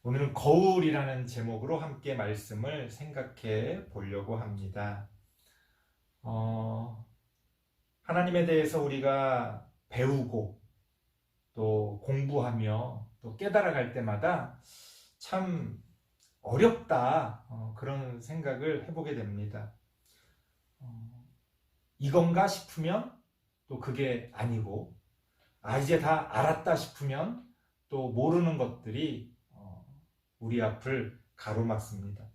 오늘은 거울이라는 제목으로 함께 말씀을 생각해 보려고 합니다. 하나님에 대해서 우리가 배우고 또 공부하며 또 깨달아갈 때마다 참 어렵다, 그런 생각을 해보게 됩니다. 이건가 싶으면 또 그게 아니고, 이제 다 알았다 싶으면 또 모르는 것들이 우리 앞을 가로막습니다.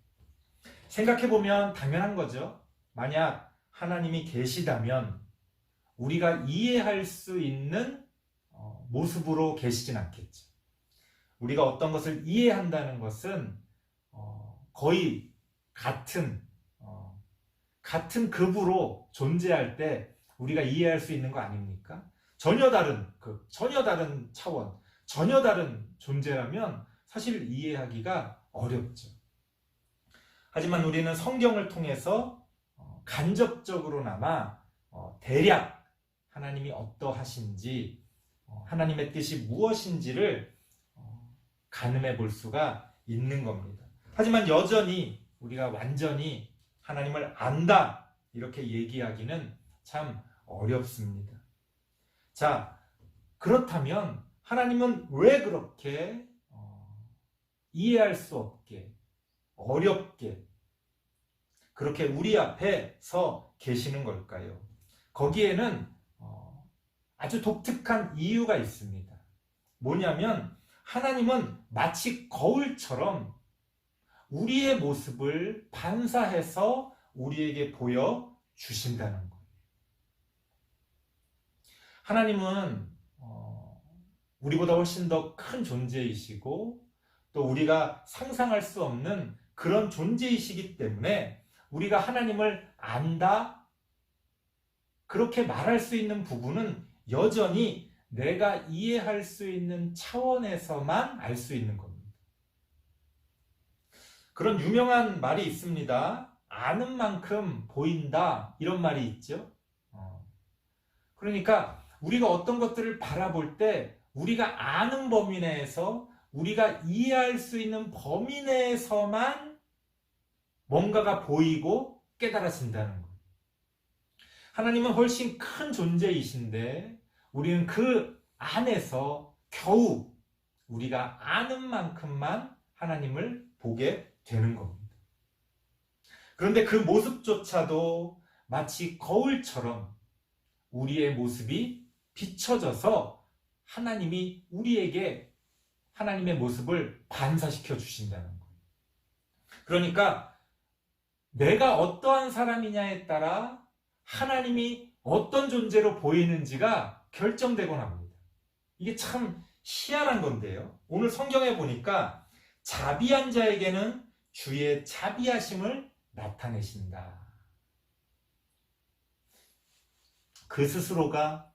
생각해보면 당연한 거죠. 만약 하나님이 계시다면 우리가 이해할 수 있는 모습으로 계시진 않겠죠. 우리가 어떤 것을 이해한다는 것은 거의 같은 급으로 존재할 때 우리가 이해할 수 있는 거 아닙니까? 전혀 다른 급, 전혀 다른 차원, 전혀 다른 존재라면 사실 이해하기가 어렵죠. 하지만 우리는 성경을 통해서 간접적으로나마 대략 하나님이 어떠하신지, 하나님의 뜻이 무엇인지를 가늠해 볼 수가 있는 겁니다. 하지만 여전히 우리가 완전히 하나님을 안다 이렇게 얘기하기는 참 어렵습니다. 자, 그렇다면 하나님은 왜 그렇게 이해할 수 없게, 어렵게 그렇게 우리 앞에 서 계시는 걸까요? 거기에는 아주 독특한 이유가 있습니다. 뭐냐면 하나님은 마치 거울처럼 우리의 모습을 반사해서 우리에게 보여주신다는 거예요. 하나님은 우리보다 훨씬 더 큰 존재이시고 또 우리가 상상할 수 없는 그런 존재이시기 때문에 우리가 하나님을 안다 그렇게 말할 수 있는 부분은 여전히 내가 이해할 수 있는 차원에서만 알 수 있는 겁니다. 그런 유명한 말이 있습니다. 아는 만큼 보인다 이런 말이 있죠. 그러니까 우리가 어떤 것들을 바라볼 때 우리가 아는 범위 내에서 우리가 이해할 수 있는 범위 내에서만 뭔가가 보이고 깨달아진다는 거예요. 하나님은 훨씬 큰 존재이신데 우리는 그 안에서 겨우 우리가 아는 만큼만 하나님을 보게 되는 겁니다. 그런데 그 모습조차도 마치 거울처럼 우리의 모습이 비춰져서 하나님이 우리에게 하나님의 모습을 반사시켜 주신다는 거예요. 그러니까 내가 어떠한 사람이냐에 따라 하나님이 어떤 존재로 보이는지가 결정되곤 합니다. 이게 참 희한한 건데요. 오늘 성경에 보니까 자비한 자에게는 주의 자비하심을 나타내신다. 그 스스로가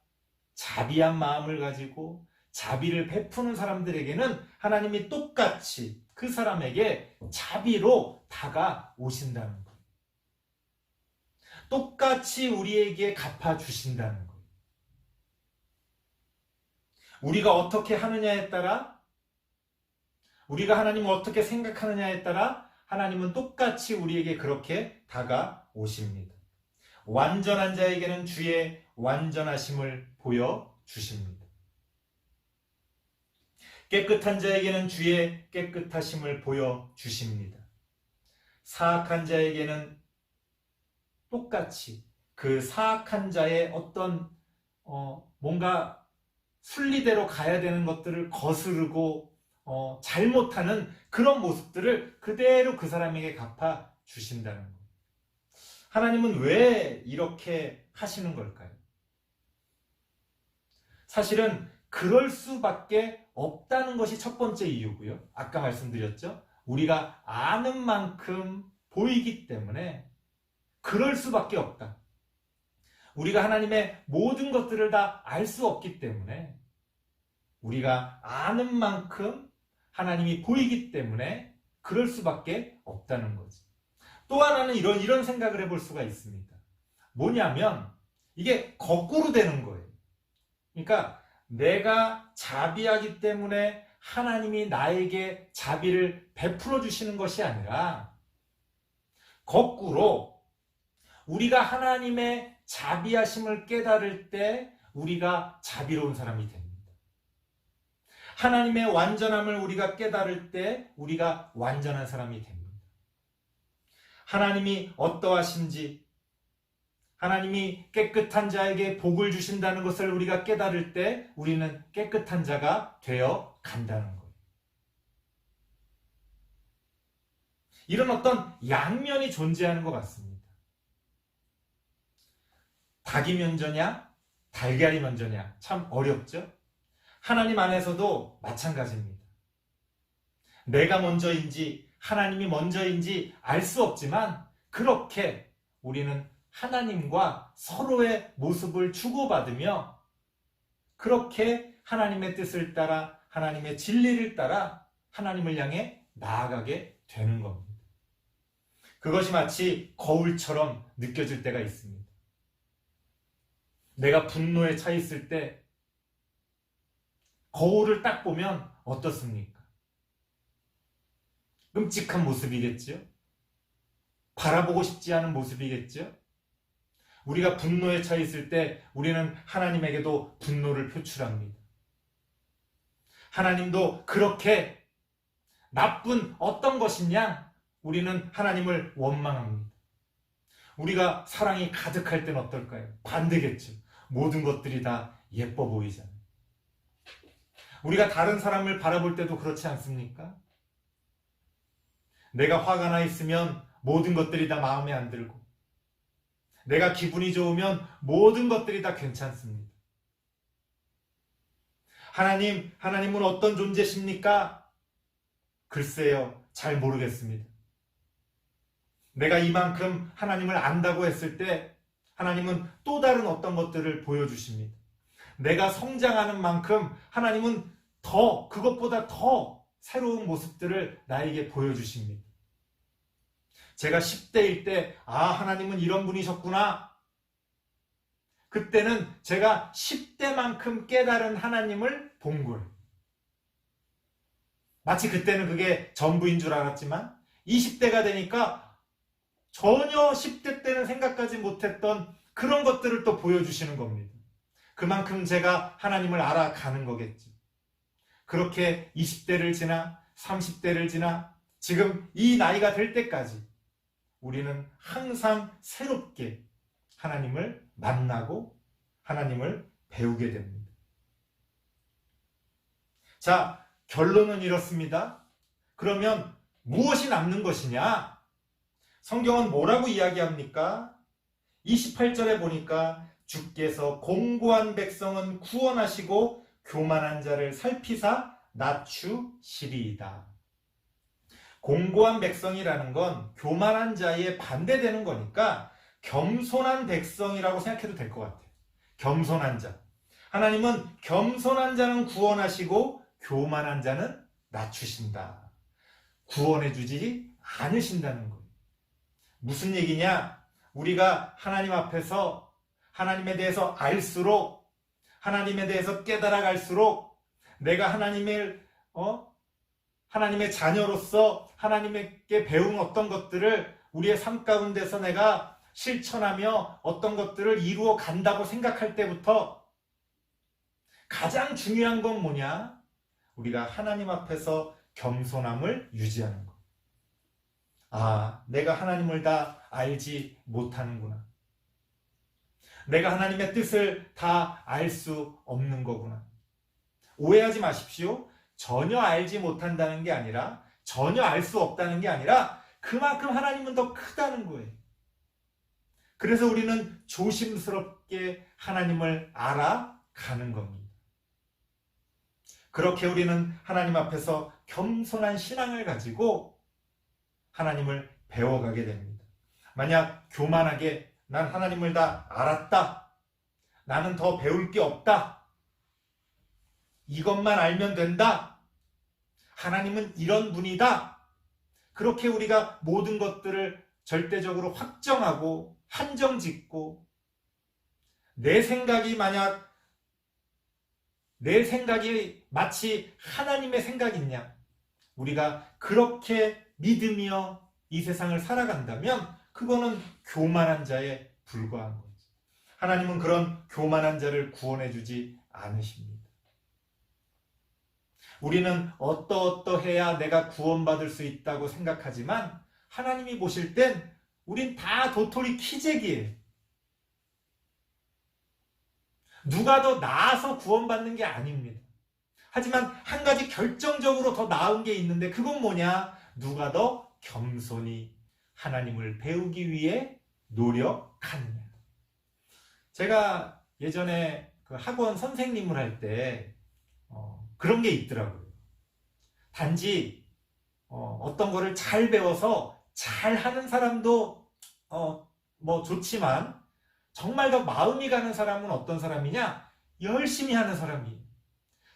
자비한 마음을 가지고 자비를 베푸는 사람들에게는 하나님이 똑같이 그 사람에게 자비로 다가오신다는 거예요. 똑같이 우리에게 갚아주신다는 거예요. 우리가 어떻게 하느냐에 따라, 우리가 하나님을 어떻게 생각하느냐에 따라 하나님은 똑같이 우리에게 그렇게 다가오십니다. 완전한 자에게는 주의 완전하심을 보여주십니다. 깨끗한 자에게는 주의 깨끗하심을 보여주십니다. 사악한 자에게는 똑같이 그 사악한 자의 어떤 뭔가 순리대로 가야 되는 것들을 거스르고 잘못하는 그런 모습들을 그대로 그 사람에게 갚아주신다는 거예요. 하나님은 왜 이렇게 하시는 걸까요? 사실은 그럴 수밖에 없다는 것이 첫 번째 이유고요. 아까 말씀드렸죠. 우리가 아는 만큼 보이기 때문에 그럴 수밖에 없다. 우리가 하나님의 모든 것들을 다 알 수 없기 때문에 우리가 아는 만큼 하나님이 보이기 때문에 그럴 수밖에 없다는 거지. 또 하나는 이런 생각을 해볼 수가 있습니다. 뭐냐면 이게 거꾸로 되는 거예요. 그러니까 내가 자비하기 때문에 하나님이 나에게 자비를 베풀어 주시는 것이 아니라 거꾸로 우리가 하나님의 자비하심을 깨달을 때 우리가 자비로운 사람이 됩니다. 하나님의 완전함을 우리가 깨달을 때 우리가 완전한 사람이 됩니다. 하나님이 어떠하신지, 하나님이 깨끗한 자에게 복을 주신다는 것을 우리가 깨달을 때 우리는 깨끗한 자가 되어 간다는 거예요. 이런 어떤 양면이 존재하는 것 같습니다. 닭이 먼저냐, 달걀이 먼저냐, 참 어렵죠? 하나님 안에서도 마찬가지입니다. 내가 먼저인지 하나님이 먼저인지 알 수 없지만 그렇게 우리는 하나님과 서로의 모습을 주고받으며 그렇게 하나님의 뜻을 따라 하나님의 진리를 따라 하나님을 향해 나아가게 되는 겁니다. 그것이 마치 거울처럼 느껴질 때가 있습니다. 내가 분노에 차 있을 때 거울을 딱 보면 어떻습니까? 끔찍한 모습이겠죠? 바라보고 싶지 않은 모습이겠죠? 우리가 분노에 차 있을 때 우리는 하나님에게도 분노를 표출합니다. 하나님도 그렇게 나쁜 어떤 것이냐 우리는 하나님을 원망합니다. 우리가 사랑이 가득할 때는 어떨까요? 반대겠죠. 모든 것들이 다 예뻐 보이잖아요. 우리가 다른 사람을 바라볼 때도 그렇지 않습니까? 내가 화가 나 있으면 모든 것들이 다 마음에 안 들고 내가 기분이 좋으면 모든 것들이 다 괜찮습니다. 하나님은 어떤 존재십니까? 글쎄요, 잘 모르겠습니다. 내가 이만큼 하나님을 안다고 했을 때 하나님은 또 다른 어떤 것들을 보여주십니다. 내가 성장하는 만큼 하나님은 그것보다 더 새로운 모습들을 나에게 보여주십니다. 제가 10대일 때, 하나님은 이런 분이셨구나. 그때는 제가 10대만큼 깨달은 하나님을 본 거예요. 마치 그때는 그게 전부인 줄 알았지만 20대가 되니까 전혀 10대 때는 생각하지 못했던 그런 것들을 또 보여주시는 겁니다. 그만큼 제가 하나님을 알아가는 거겠죠. 그렇게 20대를 지나 30대를 지나 지금 이 나이가 될 때까지 우리는 항상 새롭게 하나님을 만나고 하나님을 배우게 됩니다. 자, 결론은 이렇습니다. 그러면 무엇이 남는 것이냐? 성경은 뭐라고 이야기합니까? 28절에 보니까 주께서 공고한 백성은 구원하시고 교만한 자를 살피사 낮추시리이다. 공고한 백성이라는 건 교만한 자에 반대되는 거니까 겸손한 백성이라고 생각해도 될 것 같아요. 겸손한 자. 하나님은 겸손한 자는 구원하시고 교만한 자는 낮추신다. 구원해주지 않으신다는 거예요. 무슨 얘기냐? 우리가 하나님 앞에서 하나님에 대해서 알수록 하나님에 대해서 깨달아갈수록 내가 하나님의 자녀로서 하나님께 배운 어떤 것들을 우리의 삶 가운데서 내가 실천하며 어떤 것들을 이루어 간다고 생각할 때부터 가장 중요한 건 뭐냐? 우리가 하나님 앞에서 겸손함을 유지하는 것. 내가 하나님을 다 알지 못하는구나. 내가 하나님의 뜻을 다 알 수 없는 거구나. 오해하지 마십시오. 전혀 알지 못한다는 게 아니라 전혀 알 수 없다는 게 아니라 그만큼 하나님은 더 크다는 거예요. 그래서 우리는 조심스럽게 하나님을 알아가는 겁니다. 그렇게 우리는 하나님 앞에서 겸손한 신앙을 가지고 하나님을 배워가게 됩니다. 만약 교만하게 난 하나님을 다 알았다. 나는 더 배울 게 없다. 이것만 알면 된다. 하나님은 이런 분이다. 그렇게 우리가 모든 것들을 절대적으로 확정하고 한정 짓고 내 생각이 마치 하나님의 생각이냐? 우리가 그렇게 믿으며 이 세상을 살아간다면 그거는 교만한 자에 불과한 거죠. 하나님은 그런 교만한 자를 구원해 주지 않으십니다. 우리는 어떠어떠해야 내가 구원받을 수 있다고 생각하지만 하나님이 보실 땐 우린 다 도토리 키재기예요. 누가 더 나아서 구원받는 게 아닙니다. 하지만 한 가지 결정적으로 더 나은 게 있는데 그건 뭐냐? 누가 더 겸손히 하나님을 배우기 위해 노력하느냐. 제가 예전에 그 학원 선생님을 할 때 그런 게 있더라고요. 단지 어떤 거를 잘 배워서 잘 하는 사람도 뭐 좋지만 정말 더 마음이 가는 사람은 어떤 사람이냐? 열심히 하는 사람이에요.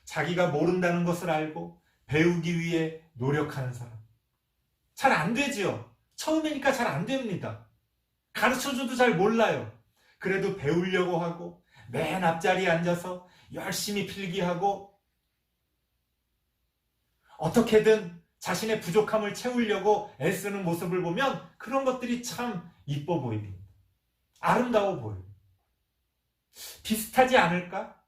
자기가 모른다는 것을 알고 배우기 위해 노력하는 사람. 잘 안 되지요. 처음이니까 잘 안 됩니다. 가르쳐줘도 잘 몰라요. 그래도 배우려고 하고 맨 앞자리에 앉아서 열심히 필기하고 어떻게든 자신의 부족함을 채우려고 애쓰는 모습을 보면 그런 것들이 참 이뻐 보입니다. 아름다워 보여요. 비슷하지 않을까?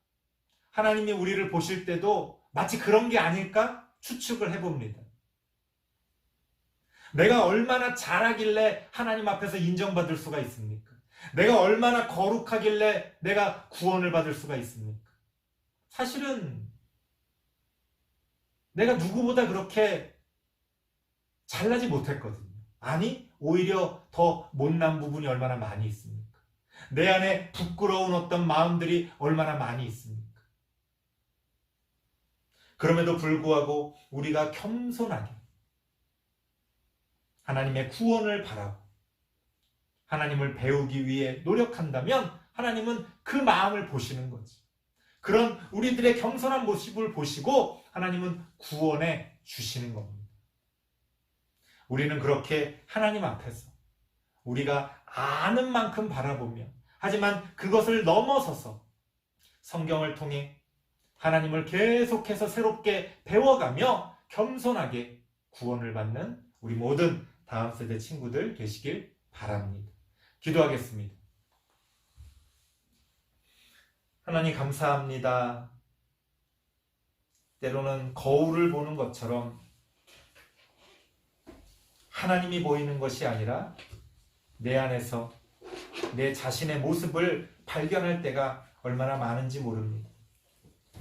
하나님이 우리를 보실 때도 마치 그런 게 아닐까? 추측을 해봅니다. 내가 얼마나 잘하길래 하나님 앞에서 인정받을 수가 있습니까? 내가 얼마나 거룩하길래 내가 구원을 받을 수가 있습니까? 사실은 내가 누구보다 그렇게 잘나지 못했거든요. 아니, 오히려 더 못난 부분이 얼마나 많이 있습니까? 내 안에 부끄러운 어떤 마음들이 얼마나 많이 있습니까? 그럼에도 불구하고 우리가 겸손하게 하나님의 구원을 바라고 하나님을 배우기 위해 노력한다면 하나님은 그 마음을 보시는 거지. 그런 우리들의 겸손한 모습을 보시고 하나님은 구원해 주시는 겁니다. 우리는 그렇게 하나님 앞에서 우리가 아는 만큼 바라보며 하지만 그것을 넘어서서 성경을 통해 하나님을 계속해서 새롭게 배워가며 겸손하게 구원을 받는 우리 모든 다음 세대 친구들 되시길 바랍니다. 기도하겠습니다. 하나님 감사합니다. 때로는 거울을 보는 것처럼 하나님이 보이는 것이 아니라 내 안에서 내 자신의 모습을 발견할 때가 얼마나 많은지 모릅니다.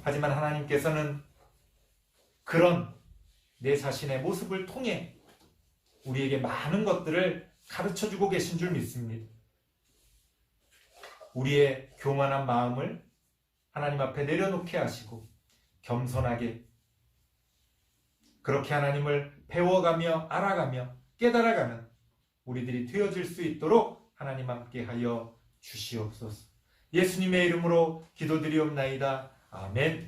하지만 하나님께서는 그런 내 자신의 모습을 통해 우리에게 많은 것들을 가르쳐주고 계신 줄 믿습니다. 우리의 교만한 마음을 하나님 앞에 내려놓게 하시고 겸손하게 그렇게 하나님을 배워가며 알아가며 깨달아가는 우리들이 되어질 수 있도록 하나님 함께 하여 주시옵소서. 예수님의 이름으로 기도드리옵나이다. 아멘.